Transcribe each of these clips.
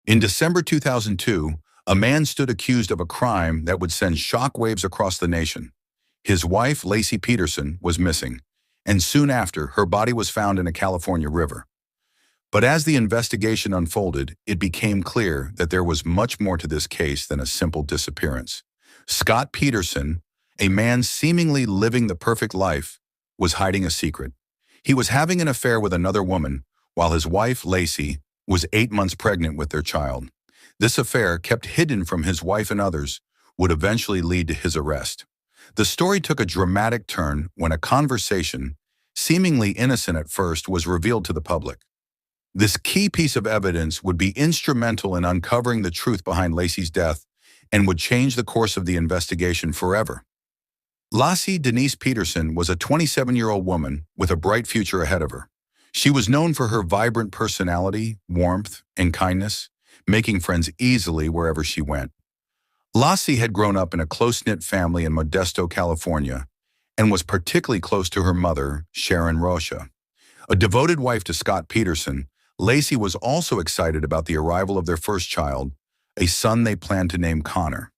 In December 2002, a man stood accused of a crime that would send shockwaves across the nation. His wife, Laci Peterson, was missing, and soon after, her body was found in a California river. But as the investigation unfolded, it became clear that there was much more to this case than a simple disappearance. Scott Peterson, a man seemingly living the perfect life, was hiding a secret. He was having an affair with another woman, while his wife, Laci, was 8 months pregnant with their child. This affair, kept hidden from his wife and others, would eventually lead to his arrest. The story took a dramatic turn when a conversation, seemingly innocent at first, was revealed to the public. This key piece of evidence would be instrumental in uncovering the truth behind Laci's death and would change the course of the investigation forever. Laci Denise Peterson was a 27-year-old woman with a bright future ahead of her. She was known for her vibrant personality, warmth, and kindness, making friends easily wherever she went. Laci had grown up in a close-knit family in Modesto, California, and was particularly close to her mother, Sharon Rocha. A devoted wife to Scott Peterson, Laci was also excited about the arrival of their first child, a son they planned to name Connor.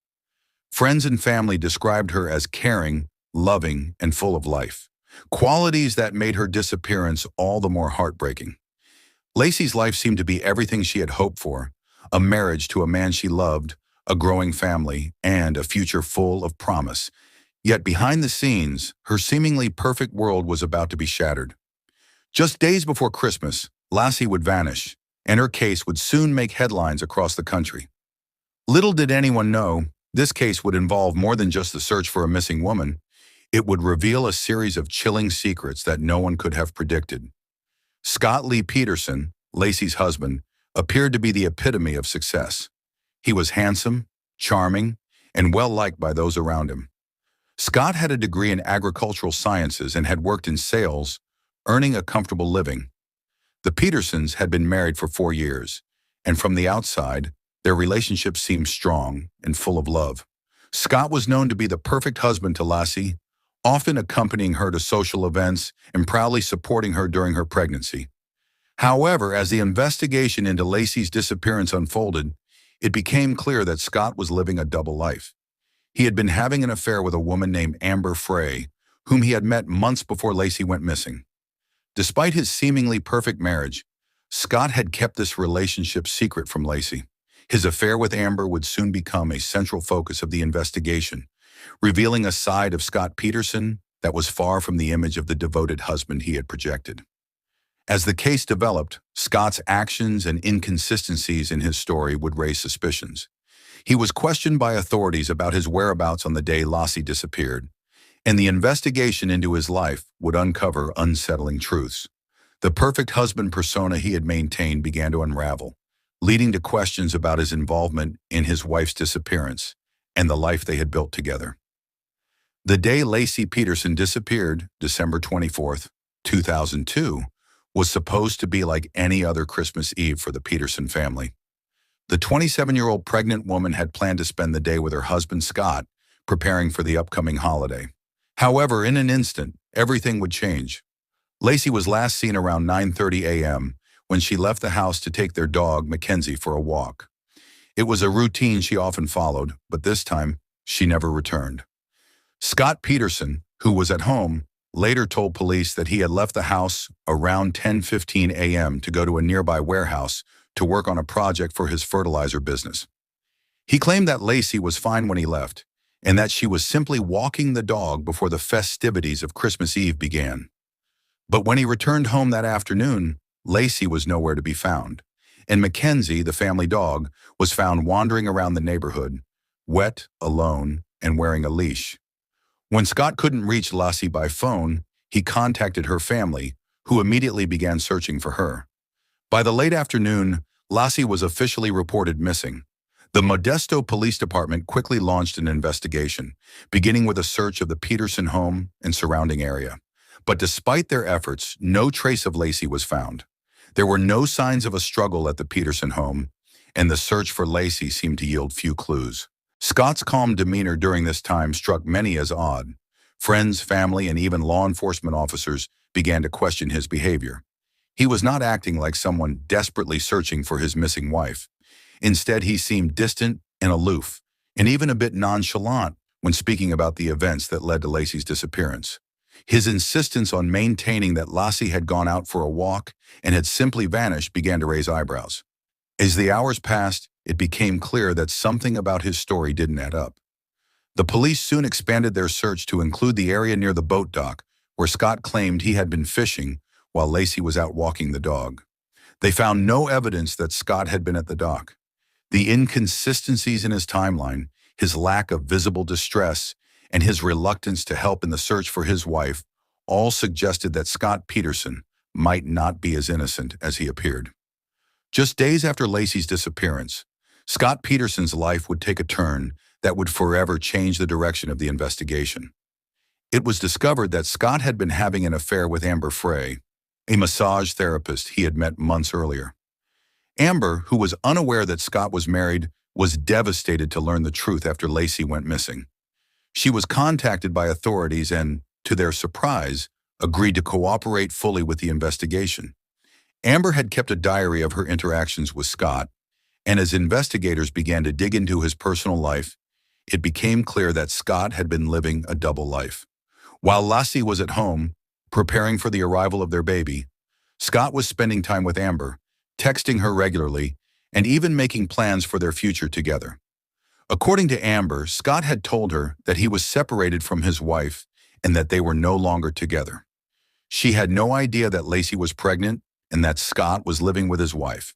Friends and family described her as caring, loving, and full of life, qualities that made her disappearance all the more heartbreaking. Laci's life seemed to be everything she had hoped for: a marriage to a man she loved, a growing family, and a future full of promise. Yet behind the scenes, her seemingly perfect world was about to be shattered. Just days before Christmas, Laci would vanish, and her case would soon make headlines across the country. Little did anyone know, this case would involve more than just the search for a missing woman. It would reveal a series of chilling secrets that no one could have predicted. Scott Lee Peterson, Laci's husband, appeared to be the epitome of success. He was handsome, charming, and well-liked by those around him. Scott had a degree in agricultural sciences and had worked in sales, earning a comfortable living. The Petersons had been married for 4 years, and from the outside, their relationship seemed strong and full of love. Scott was known to be the perfect husband to Laci, often accompanying her to social events and proudly supporting her during her pregnancy. However, as the investigation into Laci's disappearance unfolded, it became clear that Scott was living a double life. He had been having an affair with a woman named Amber Frey, whom he had met months before Laci went missing. Despite his seemingly perfect marriage, Scott had kept this relationship secret from Laci. His affair with Amber would soon become a central focus of the investigation, revealing a side of Scott Peterson that was far from the image of the devoted husband he had projected. As the case developed, Scott's actions and inconsistencies in his story would raise suspicions. He was questioned by authorities about his whereabouts on the day Laci disappeared, and the investigation into his life would uncover unsettling truths. The perfect husband persona he had maintained began to unravel, leading to questions about his involvement in his wife's disappearance and the life they had built together. The day Laci Peterson disappeared, December 24th, 2002, was supposed to be like any other Christmas Eve for the Peterson family. The 27-year-old pregnant woman had planned to spend the day with her husband Scott, preparing for the upcoming holiday. However, in an instant, everything would change. Laci was last seen around 9:30 a.m. when she left the house to take their dog, Mackenzie, for a walk. It was a routine she often followed, but this time, she never returned. Scott Peterson, who was at home, later told police that he had left the house around 10:15 a.m. to go to a nearby warehouse to work on a project for his fertilizer business. He claimed that Laci was fine when he left, and that she was simply walking the dog before the festivities of Christmas Eve began. But when he returned home that afternoon, Laci was nowhere to be found, and Mackenzie, the family dog, was found wandering around the neighborhood, wet, alone, and wearing a leash. When Scott couldn't reach Laci by phone, he contacted her family, who immediately began searching for her. By the late afternoon, Laci was officially reported missing. The Modesto Police Department quickly launched an investigation, beginning with a search of the Peterson home and surrounding area. But despite their efforts, no trace of Laci was found. There were no signs of a struggle at the Peterson home, and the search for Laci seemed to yield few clues. Scott's calm demeanor during this time struck many as odd. Friends, family, and even law enforcement officers began to question his behavior. He was not acting like someone desperately searching for his missing wife. Instead, he seemed distant and aloof, and even a bit nonchalant when speaking about the events that led to Lacey's disappearance. His insistence on maintaining that Lassie had gone out for a walk and had simply vanished began to raise eyebrows. As the hours passed, it became clear that something about his story didn't add up. The police soon expanded their search to include the area near the boat dock, where Scott claimed he had been fishing while Lacey was out walking the dog. They found no evidence that Scott had been at the dock. The inconsistencies in his timeline, his lack of visible distress, and his reluctance to help in the search for his wife all suggested that Scott Peterson might not be as innocent as he appeared. Just days after Lacey's disappearance, Scott Peterson's life would take a turn that would forever change the direction of the investigation. It was discovered that Scott had been having an affair with Amber Frey, a massage therapist he had met months earlier. Amber, who was unaware that Scott was married, was devastated to learn the truth after Lacey went missing. She was contacted by authorities and, to their surprise, agreed to cooperate fully with the investigation. Amber had kept a diary of her interactions with Scott, and as investigators began to dig into his personal life, it became clear that Scott had been living a double life. While Lassie was at home, preparing for the arrival of their baby, Scott was spending time with Amber, texting her regularly, and even making plans for their future together. According to Amber, Scott had told her that he was separated from his wife and that they were no longer together. She had no idea that Lacey was pregnant and that Scott was living with his wife.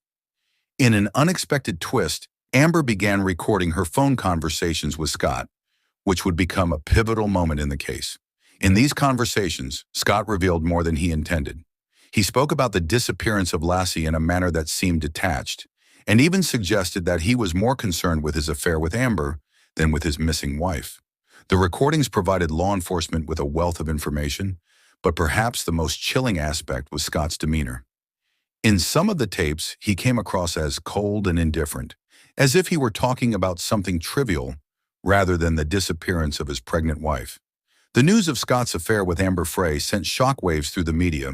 In an unexpected twist, Amber began recording her phone conversations with Scott, which would become a pivotal moment in the case. In these conversations, Scott revealed more than he intended. He spoke about the disappearance of Lassie in a manner that seemed detached, and even suggested that he was more concerned with his affair with Amber than with his missing wife. The recordings provided law enforcement with a wealth of information, but perhaps the most chilling aspect was Scott's demeanor. In some of the tapes, he came across as cold and indifferent, as if he were talking about something trivial rather than the disappearance of his pregnant wife. The news of Scott's affair with Amber Frey sent shockwaves through the media,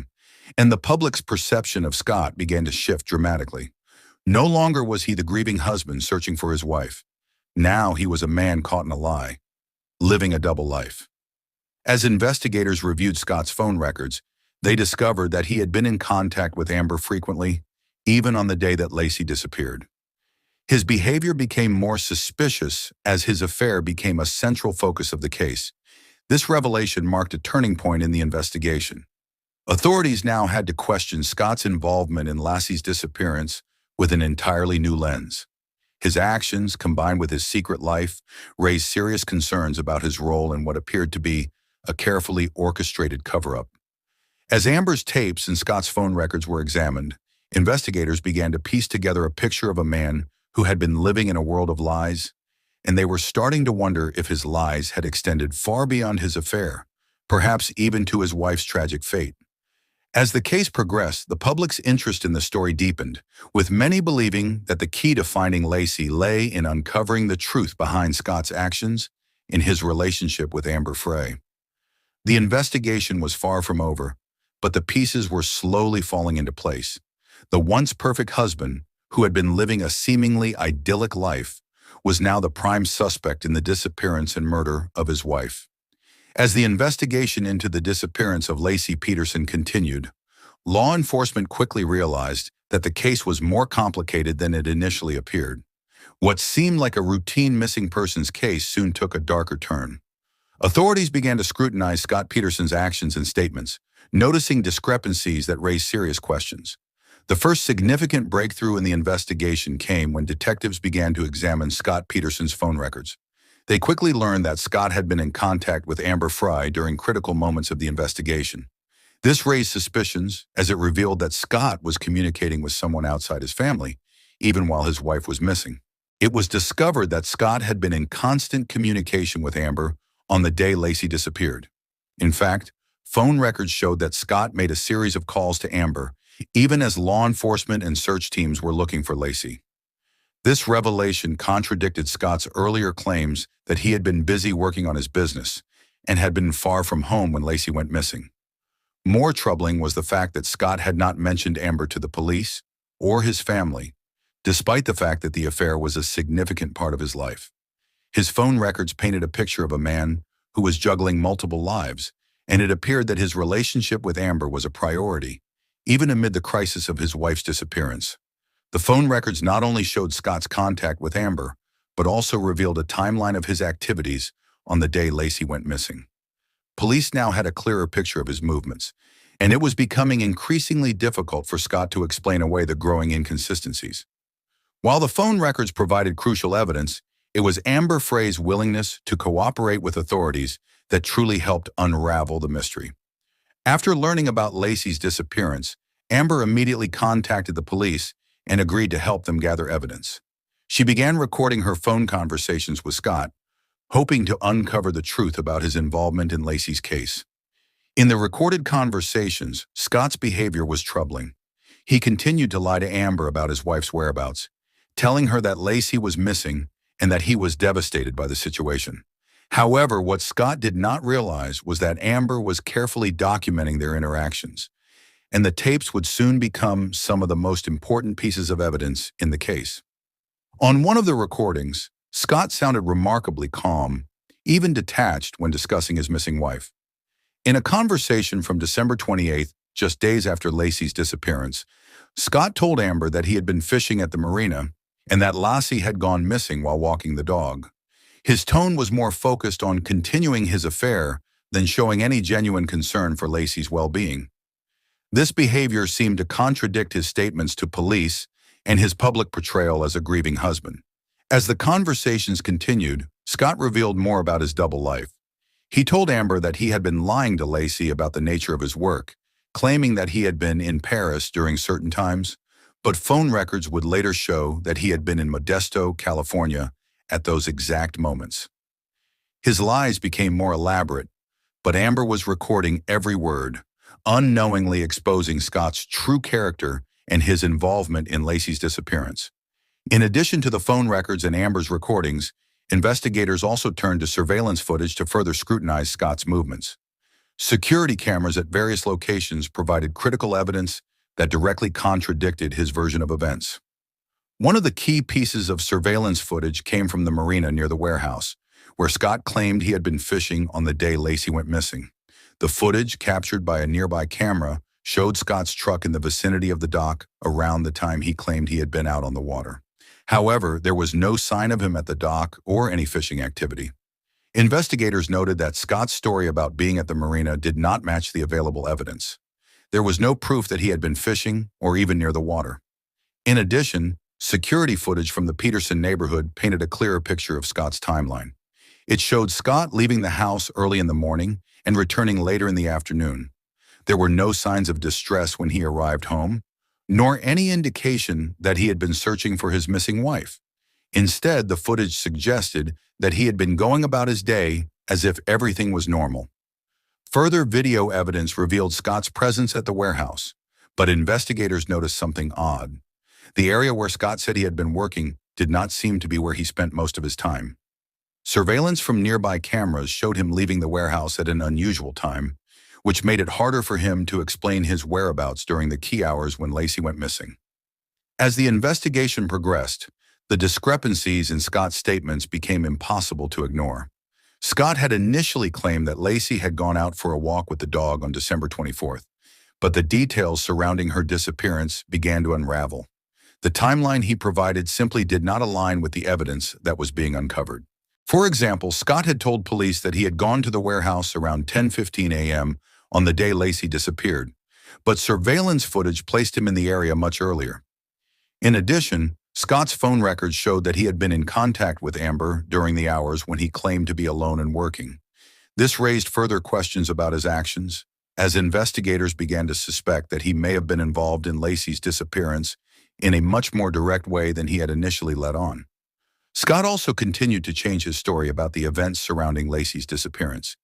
and the public's perception of Scott began to shift dramatically. No longer was he the grieving husband searching for his wife. Now he was a man caught in a lie, living a double life. As investigators reviewed Scott's phone records, they discovered that he had been in contact with Amber frequently, even on the day that Lacey disappeared. His behavior became more suspicious as his affair became a central focus of the case. This revelation marked a turning point in the investigation. Authorities now had to question Scott's involvement in Lassie's disappearance with an entirely new lens. His actions, combined with his secret life, raised serious concerns about his role in what appeared to be a carefully orchestrated cover-up. As Amber's tapes and Scott's phone records were examined, investigators began to piece together a picture of a man who had been living in a world of lies, and they were starting to wonder if his lies had extended far beyond his affair, perhaps even to his wife's tragic fate. As the case progressed, the public's interest in the story deepened, with many believing that the key to finding Lacey lay in uncovering the truth behind Scott's actions in his relationship with Amber Frey. The investigation was far from over, but the pieces were slowly falling into place. The once perfect husband, who had been living a seemingly idyllic life, was now the prime suspect in the disappearance and murder of his wife. As the investigation into the disappearance of Lacey Peterson continued, law enforcement quickly realized that the case was more complicated than it initially appeared. What seemed like a routine missing persons case soon took a darker turn. Authorities began to scrutinize Scott Peterson's actions and statements, noticing discrepancies that raised serious questions. The first significant breakthrough in the investigation came when detectives began to examine Scott Peterson's phone records. They quickly learned that Scott had been in contact with Amber Frey during critical moments of the investigation. This raised suspicions as it revealed that Scott was communicating with someone outside his family, even while his wife was missing. It was discovered that Scott had been in constant communication with Amber on the day Lacey disappeared. In fact, phone records showed that Scott made a series of calls to Amber, even as law enforcement and search teams were looking for Lacey. This revelation contradicted Scott's earlier claims that he had been busy working on his business and had been far from home when Lacey went missing. More troubling was the fact that Scott had not mentioned Amber to the police or his family, despite the fact that the affair was a significant part of his life. His phone records painted a picture of a man who was juggling multiple lives, and it appeared that his relationship with Amber was a priority, even amid the crisis of his wife's disappearance. The phone records not only showed Scott's contact with Amber, but also revealed a timeline of his activities on the day Laci went missing. Police now had a clearer picture of his movements, and it was becoming increasingly difficult for Scott to explain away the growing inconsistencies. While the phone records provided crucial evidence, it was Amber Frey's willingness to cooperate with authorities that truly helped unravel the mystery. After learning about Laci's disappearance, Amber immediately contacted the police and agreed to help them gather evidence. She began recording her phone conversations with Scott, hoping to uncover the truth about his involvement in Laci's case. In the recorded conversations, Scott's behavior was troubling. He continued to lie to Amber about his wife's whereabouts, telling her that Laci was missing and that he was devastated by the situation. However, what Scott did not realize was that Amber was carefully documenting their interactions, and the tapes would soon become some of the most important pieces of evidence in the case. On one of the recordings, Scott sounded remarkably calm, even detached when discussing his missing wife. In a conversation from December 28th, just days after Laci's disappearance, Scott told Amber that he had been fishing at the marina and that Laci had gone missing while walking the dog. His tone was more focused on continuing his affair than showing any genuine concern for Laci's well-being. This behavior seemed to contradict his statements to police and his public portrayal as a grieving husband. As the conversations continued, Scott revealed more about his double life. He told Amber that he had been lying to Laci about the nature of his work, claiming that he had been in Paris during certain times, but phone records would later show that he had been in Modesto, California, at those exact moments. His lies became more elaborate, but Amber was recording every word, unknowingly exposing Scott's true character and his involvement in Laci's disappearance. In addition to the phone records and Amber's recordings, investigators also turned to surveillance footage to further scrutinize Scott's movements. Security cameras at various locations provided critical evidence that directly contradicted his version of events. One of the key pieces of surveillance footage came from the marina near the warehouse, where Scott claimed he had been fishing on the day Laci went missing. The footage, captured by a nearby camera, showed Scott's truck in the vicinity of the dock around the time he claimed he had been out on the water. However, there was no sign of him at the dock or any fishing activity. Investigators noted that Scott's story about being at the marina did not match the available evidence. There was no proof that he had been fishing or even near the water. In addition, security footage from the Peterson neighborhood painted a clearer picture of Scott's timeline. It showed Scott leaving the house early in the morning and returning later in the afternoon. There were no signs of distress when he arrived home, nor any indication that he had been searching for his missing wife. Instead, the footage suggested that he had been going about his day as if everything was normal. Further video evidence revealed Scott's presence at the warehouse, but investigators noticed something odd. The area where Scott said he had been working did not seem to be where he spent most of his time. Surveillance from nearby cameras showed him leaving the warehouse at an unusual time, which made it harder for him to explain his whereabouts during the key hours when Laci went missing. As the investigation progressed, the discrepancies in Scott's statements became impossible to ignore. Scott had initially claimed that Laci had gone out for a walk with the dog on December 24th, but the details surrounding her disappearance began to unravel. The timeline he provided simply did not align with the evidence that was being uncovered. For example, Scott had told police that he had gone to the warehouse around 10:15 a.m. on the day Laci disappeared, but surveillance footage placed him in the area much earlier. In addition, Scott's phone records showed that he had been in contact with Amber during the hours when he claimed to be alone and working. This raised further questions about his actions, as investigators began to suspect that he may have been involved in Laci's disappearance in a much more direct way than he had initially let on. Scott also continued to change his story about the events surrounding Laci's disappearance.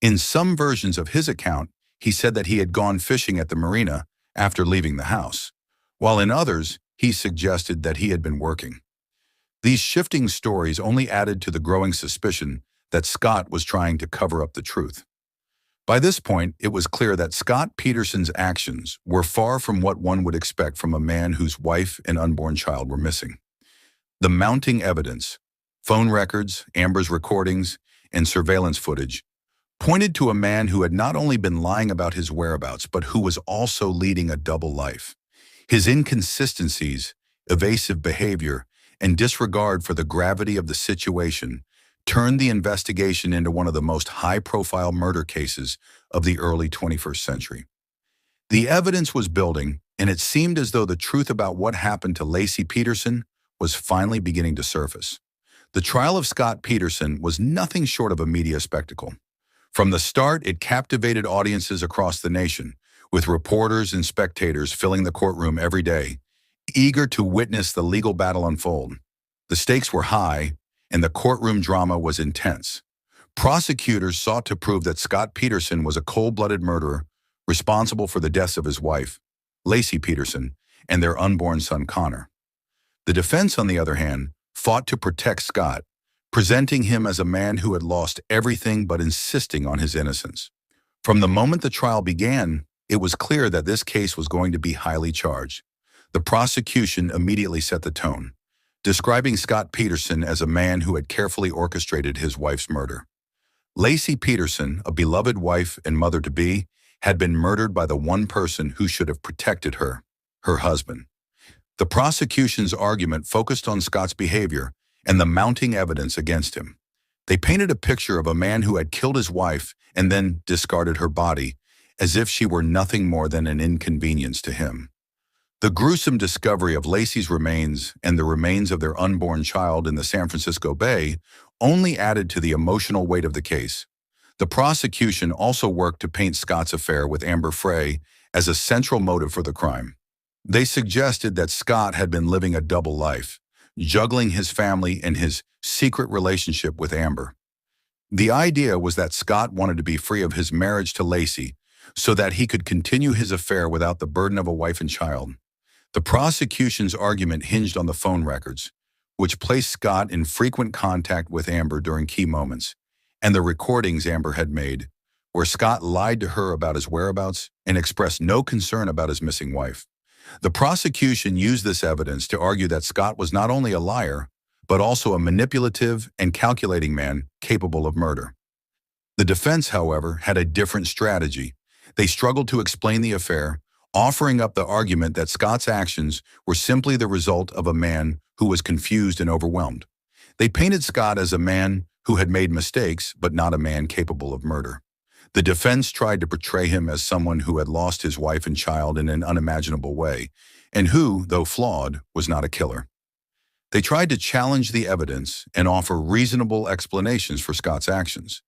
In some versions of his account, he said that he had gone fishing at the marina after leaving the house, while in others, he suggested that he had been working. These shifting stories only added to the growing suspicion that Scott was trying to cover up the truth. By this point, it was clear that Scott Peterson's actions were far from what one would expect from a man whose wife and unborn child were missing. The mounting evidence, phone records, Amber's recordings, and surveillance footage, pointed to a man who had not only been lying about his whereabouts, but who was also leading a double life. His inconsistencies, evasive behavior, and disregard for the gravity of the situation turned the investigation into one of the most high-profile murder cases of the early 21st century. The evidence was building, and it seemed as though the truth about what happened to Laci Peterson was finally beginning to surface. The trial of Scott Peterson was nothing short of a media spectacle. From the start, it captivated audiences across the nation, with reporters and spectators filling the courtroom every day, eager to witness the legal battle unfold. The stakes were high, and the courtroom drama was intense. Prosecutors sought to prove that Scott Peterson was a cold-blooded murderer responsible for the deaths of his wife, Laci Peterson, and their unborn son Connor. The defense, on the other hand, fought to protect Scott, presenting him as a man who had lost everything but insisting on his innocence. From the moment the trial began, it was clear that this case was going to be highly charged. The prosecution immediately set the tone, describing Scott Peterson as a man who had carefully orchestrated his wife's murder. Laci Peterson, a beloved wife and mother-to-be, had been murdered by the one person who should have protected her, her husband. The prosecution's argument focused on Scott's behavior and the mounting evidence against him. They painted a picture of a man who had killed his wife and then discarded her body, as if she were nothing more than an inconvenience to him. The gruesome discovery of Laci's remains and the remains of their unborn child in the San Francisco Bay only added to the emotional weight of the case. The prosecution also worked to paint Scott's affair with Amber Frey as a central motive for the crime. They suggested that Scott had been living a double life, juggling his family and his secret relationship with Amber. The idea was that Scott wanted to be free of his marriage to Laci so that he could continue his affair without the burden of a wife and child. The prosecution's argument hinged on the phone records, which placed Scott in frequent contact with Amber during key moments, and the recordings Amber had made, where Scott lied to her about his whereabouts and expressed no concern about his missing wife. The prosecution used this evidence to argue that Scott was not only a liar, but also a manipulative and calculating man capable of murder. The defense, however, had a different strategy. They struggled to explain the affair, offering up the argument that Scott's actions were simply the result of a man who was confused and overwhelmed. They painted Scott as a man who had made mistakes, but not a man capable of murder. The defense tried to portray him as someone who had lost his wife and child in an unimaginable way, and who, though flawed, was not a killer. They tried to challenge the evidence and offer reasonable explanations for Scott's actions,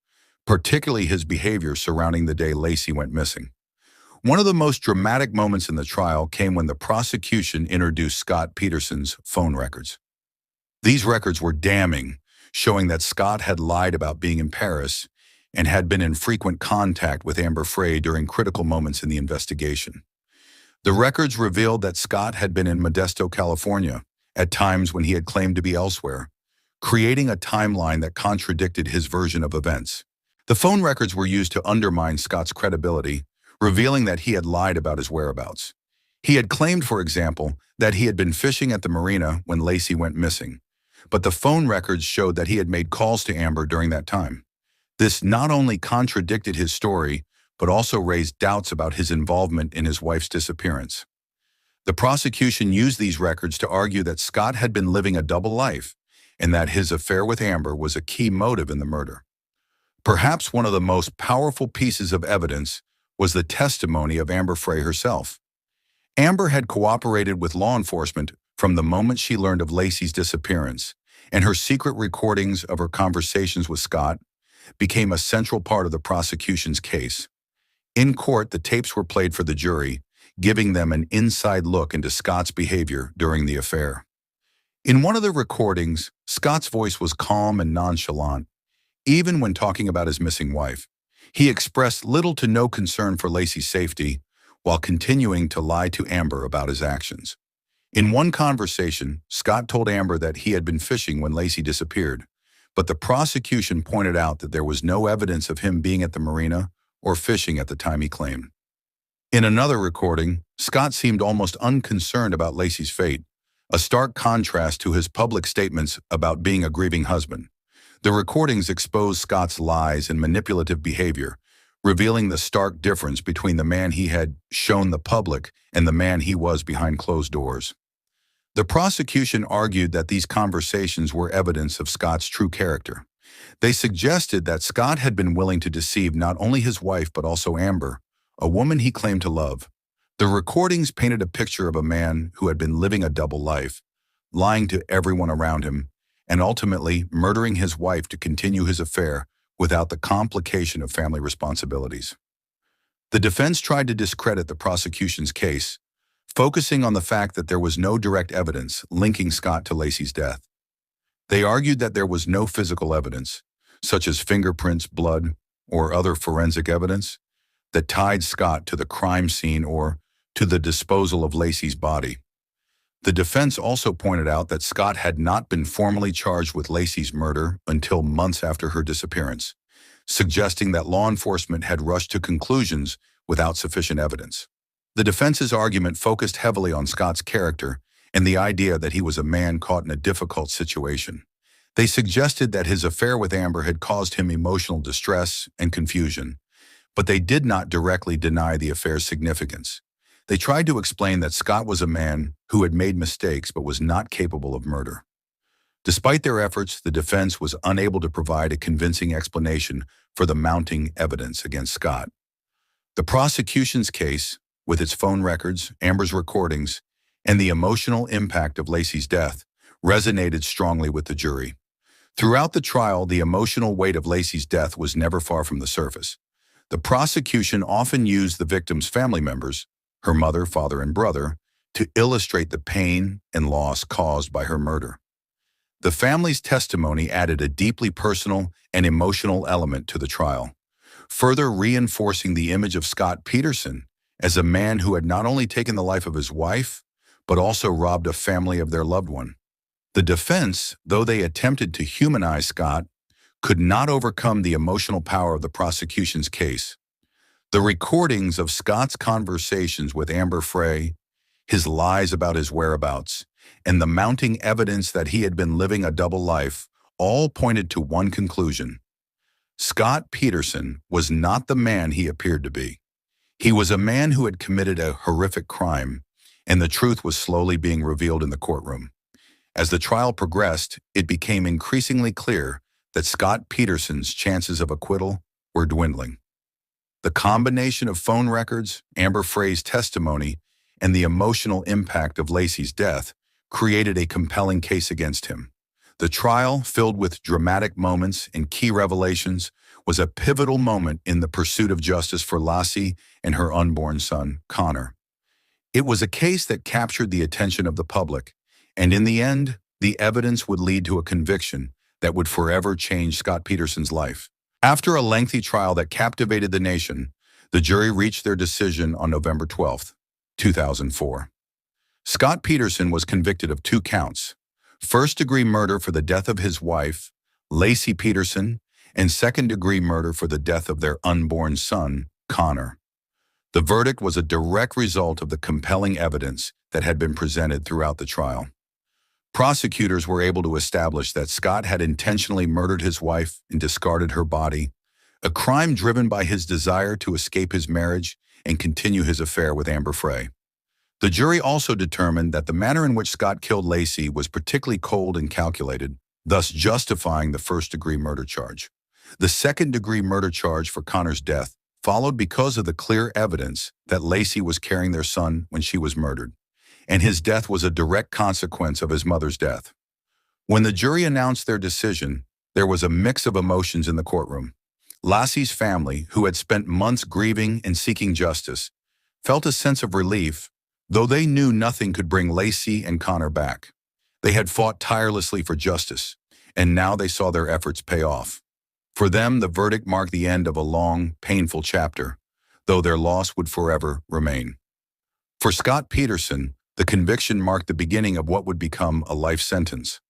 particularly his behavior surrounding the day Laci went missing. One of the most dramatic moments in the trial came when the prosecution introduced Scott Peterson's phone records. These records were damning, showing that Scott had lied about being in Paris and had been in frequent contact with Amber Frey during critical moments in the investigation. The records revealed that Scott had been in Modesto, California, at times when he had claimed to be elsewhere, creating a timeline that contradicted his version of events. The phone records were used to undermine Scott's credibility, revealing that he had lied about his whereabouts. He had claimed, for example, that he had been fishing at the marina when Laci went missing, but the phone records showed that he had made calls to Amber during that time. This not only contradicted his story, but also raised doubts about his involvement in his wife's disappearance. The prosecution used these records to argue that Scott had been living a double life and that his affair with Amber was a key motive in the murder. Perhaps one of the most powerful pieces of evidence was the testimony of Amber Frey herself. Amber had cooperated with law enforcement from the moment she learned of Laci's disappearance, and her secret recordings of her conversations with Scott became a central part of the prosecution's case. In court, the tapes were played for the jury, giving them an inside look into Scott's behavior during the affair. In one of the recordings, Scott's voice was calm and nonchalant, even when talking about his missing wife. He expressed little to no concern for Laci's safety, while continuing to lie to Amber about his actions. In one conversation, Scott told Amber that he had been fishing when Laci disappeared, but the prosecution pointed out that there was no evidence of him being at the marina or fishing at the time he claimed. In another recording, Scott seemed almost unconcerned about Laci's fate, a stark contrast to his public statements about being a grieving husband. The recordings expose Scott's lies and manipulative behavior, revealing the stark difference between the man he had shown the public and the man he was behind closed doors. The prosecution argued that these conversations were evidence of Scott's true character. They suggested that Scott had been willing to deceive not only his wife but also Amber, a woman he claimed to love. The recordings painted a picture of a man who had been living a double life, lying to everyone around him, and ultimately murdering his wife to continue his affair without the complication of family responsibilities. The defense tried to discredit the prosecution's case, focusing on the fact that there was no direct evidence linking Scott to Laci's death. They argued that there was no physical evidence, such as fingerprints, blood, or other forensic evidence, that tied Scott to the crime scene or to the disposal of Laci's body. The defense also pointed out that Scott had not been formally charged with Laci's murder until months after her disappearance, suggesting that law enforcement had rushed to conclusions without sufficient evidence. The defense's argument focused heavily on Scott's character and the idea that he was a man caught in a difficult situation. They suggested that his affair with Amber had caused him emotional distress and confusion, but they did not directly deny the affair's significance. They tried to explain that Scott was a man who had made mistakes but was not capable of murder. Despite their efforts, the defense was unable to provide a convincing explanation for the mounting evidence against Scott. The prosecution's case, with its phone records, Amber's recordings, and the emotional impact of Laci's death, resonated strongly with the jury. Throughout the trial, the emotional weight of Laci's death was never far from the surface. The prosecution often used the victim's family members, her mother, father, and brother, to illustrate the pain and loss caused by her murder. The family's testimony added a deeply personal and emotional element to the trial, further reinforcing the image of Scott Peterson as a man who had not only taken the life of his wife, but also robbed a family of their loved one. The defense, though they attempted to humanize Scott, could not overcome the emotional power of the prosecution's case. The recordings of Scott's conversations with Amber Frey, his lies about his whereabouts, and the mounting evidence that he had been living a double life all pointed to one conclusion. Scott Peterson was not the man he appeared to be. He was a man who had committed a horrific crime, and the truth was slowly being revealed in the courtroom. As the trial progressed, it became increasingly clear that Scott Peterson's chances of acquittal were dwindling. The combination of phone records, Amber Frey's testimony, and the emotional impact of Laci's death created a compelling case against him. The trial, filled with dramatic moments and key revelations, was a pivotal moment in the pursuit of justice for Laci and her unborn son, Connor. It was a case that captured the attention of the public, and in the end, the evidence would lead to a conviction that would forever change Scott Peterson's life. After a lengthy trial that captivated the nation, the jury reached their decision on November 12, 2004. Scott Peterson was convicted of 2 counts: first-degree murder for the death of his wife, Laci Peterson, and second-degree murder for the death of their unborn son, Connor. The verdict was a direct result of the compelling evidence that had been presented throughout the trial. Prosecutors were able to establish that Scott had intentionally murdered his wife and discarded her body, a crime driven by his desire to escape his marriage and continue his affair with Amber Frey. The jury also determined that the manner in which Scott killed Laci was particularly cold and calculated, thus justifying the first-degree murder charge. The second-degree murder charge for Connor's death followed because of the clear evidence that Laci was carrying their son when she was murdered, and his death was a direct consequence of his mother's death. When the jury announced their decision, there was a mix of emotions in the courtroom. Laci's family, who had spent months grieving and seeking justice, felt a sense of relief, though they knew nothing could bring Laci and Connor back. They had fought tirelessly for justice, and now they saw their efforts pay off. For them, the verdict marked the end of a long, painful chapter, though their loss would forever remain. For Scott Peterson, the conviction marked the beginning of what would become a life sentence.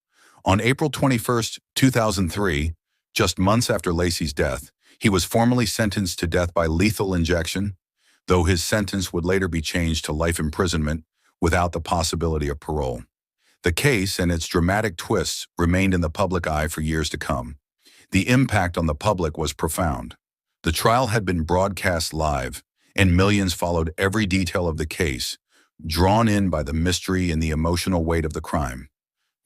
On April 21, 2003, just months after Laci's death, He was formally sentenced to death by lethal injection, though his sentence would later be changed to life imprisonment without the possibility of parole. The case and its dramatic twists remained in the public eye for years to come. The impact on the public was profound. The trial had been broadcast live, and millions followed every detail of the case, drawn in by the mystery and the emotional weight of the crime.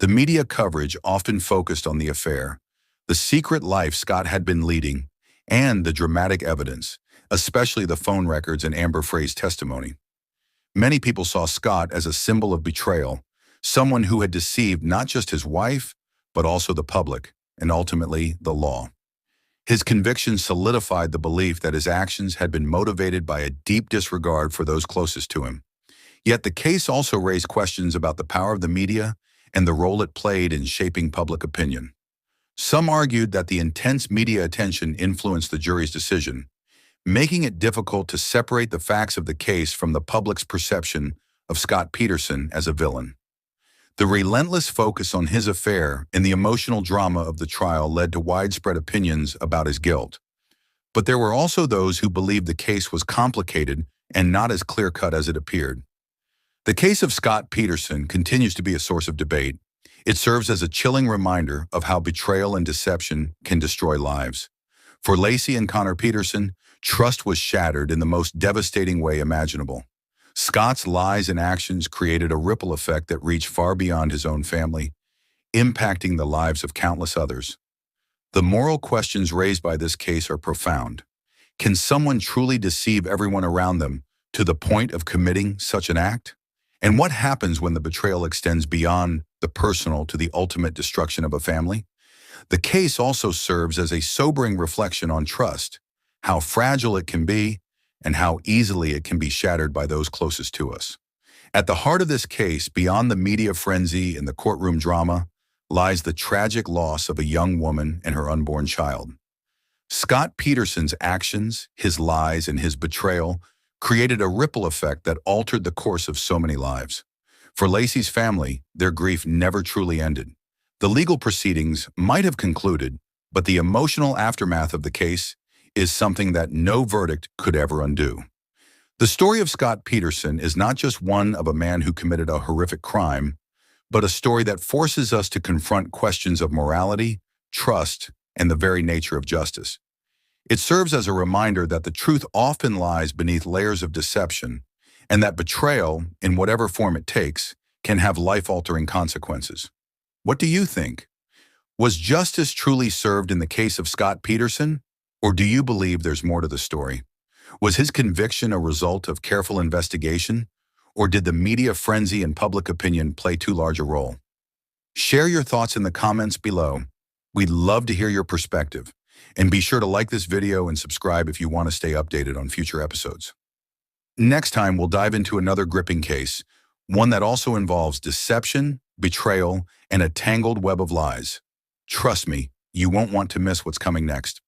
The media coverage often focused on the affair, the secret life Scott had been leading, and the dramatic evidence, especially the phone records and Amber Frey's testimony. Many people saw Scott as a symbol of betrayal, someone who had deceived not just his wife, but also the public, and ultimately the law. His conviction solidified the belief that his actions had been motivated by a deep disregard for those closest to him. Yet the case also raised questions about the power of the media and the role it played in shaping public opinion. Some argued that the intense media attention influenced the jury's decision, making it difficult to separate the facts of the case from the public's perception of Scott Peterson as a villain. The relentless focus on his affair and the emotional drama of the trial led to widespread opinions about his guilt. But there were also those who believed the case was complicated and not as clear-cut as it appeared. The case of Scott Peterson continues to be a source of debate. It serves as a chilling reminder of how betrayal and deception can destroy lives. For Laci and Conner Peterson, trust was shattered in the most devastating way imaginable. Scott's lies and actions created a ripple effect that reached far beyond his own family, impacting the lives of countless others. The moral questions raised by this case are profound. Can someone truly deceive everyone around them to the point of committing such an act? And what happens when the betrayal extends beyond the personal to the ultimate destruction of a family? The case also serves as a sobering reflection on trust, how fragile it can be, and how easily it can be shattered by those closest to us. At the heart of this case, beyond the media frenzy and the courtroom drama, lies the tragic loss of a young woman and her unborn child. Scott Peterson's actions, his lies, and his betrayal created a ripple effect that altered the course of so many lives. For Laci's family, their grief never truly ended. The legal proceedings might have concluded, but the emotional aftermath of the case is something that no verdict could ever undo. The story of Scott Peterson is not just one of a man who committed a horrific crime, but a story that forces us to confront questions of morality, trust, and the very nature of justice. It serves as a reminder that the truth often lies beneath layers of deception, and that betrayal, in whatever form it takes, can have life-altering consequences. What do you think? Was justice truly served in the case of Scott Peterson? Or do you believe there's more to the story? Was his conviction a result of careful investigation? Or did the media frenzy and public opinion play too large a role? Share your thoughts in the comments below. We'd love to hear your perspective. And be sure to like this video and subscribe if you want to stay updated on future episodes. Next time, we'll dive into another gripping case, one that also involves deception, betrayal, and a tangled web of lies. Trust me, you won't want to miss what's coming next.